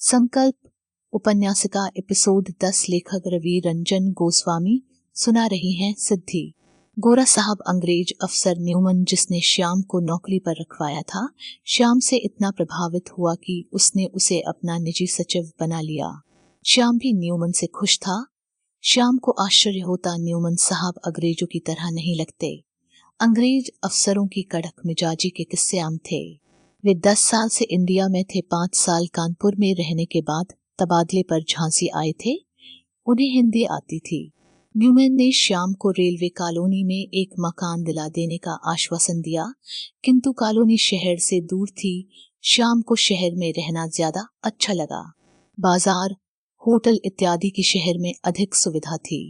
संकल्प उपन्यासिका एपिसोड 10 लेखक रवि रंजन गोस्वामी सुना रही हैं सिद्धि। गोरा साहब अंग्रेज अफसर न्यूमन जिसने श्याम को नौकरी पर रखवाया था, श्याम से इतना प्रभावित हुआ कि उसने उसे अपना निजी सचिव बना लिया। श्याम भी न्यूमन से खुश था। श्याम को आश्चर्य होता न्यूमन साहब अंग्रेजों की तरह नहीं लगते। अंग्रेज अफसरों की कड़क मिजाजी के किस्से आम थे। वे 10 साल से इंडिया में थे। 5 साल कानपुर में रहने के बाद तबादले पर झांसी आए थे। उन्हें हिंदी आती थी। न्यूमैन ने श्याम को रेलवे कॉलोनी में एक मकान दिला देने का आश्वासन दिया, किंतु कॉलोनी शहर से दूर थी। श्याम को शहर में रहना ज्यादा अच्छा लगा। बाजार, होटल इत्यादि की शहर में अधिक सुविधा थी।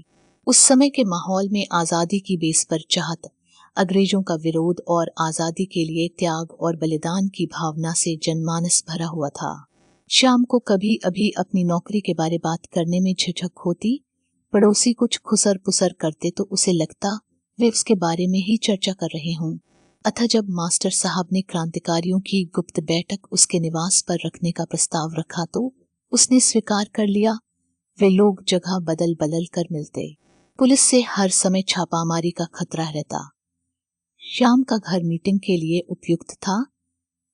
उस समय के माहौल में आजादी की बेस पर चाहत, अंग्रेजों का विरोध और आजादी के लिए त्याग और बलिदान की भावना से जनमानस भरा हुआ था। श्याम को कभी अभी अपनी नौकरी के बारे बात करने में झिझक होती। पड़ोसी कुछ खुसर पुसर करते तो उसे लगता वे उसके बारे में ही चर्चा कर रहे हों। अतः जब मास्टर साहब ने क्रांतिकारियों की गुप्त बैठक उसके निवास पर रखने का प्रस्ताव रखा तो उसने स्वीकार कर लिया। वे लोग जगह बदल बदल कर मिलते। पुलिस से हर समय छापामारी का खतरा रहता। श्याम का घर मीटिंग के लिए उपयुक्त था।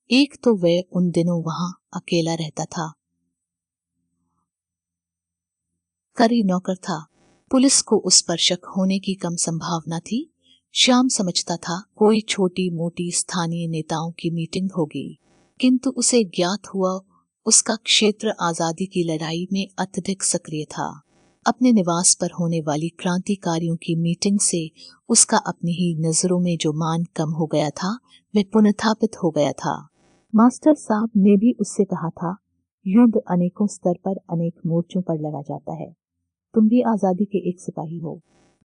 एक तो वह उन दिनों वहां अकेला रहता था। करी नौकर था। पुलिस को उस पर शक होने की कम संभावना थी। श्याम समझता था कोई छोटी मोटी स्थानीय नेताओं की मीटिंग होगी, किंतु उसे ज्ञात हुआ उसका क्षेत्र आजादी की लड़ाई में अत्यधिक सक्रिय था। अपने निवास पर होने वाली क्रांतिकारियों की मीटिंग से उसका अपनी ही नजरों में जो मान कम हो गया था वह पुनर्स्थापित हो गया था। मास्टर साहब ने भी उससे कहा था, युद्ध अनेकों स्तर पर अनेक मोर्चों पर लड़ा जाता है। तुम भी आजादी के एक सिपाही हो।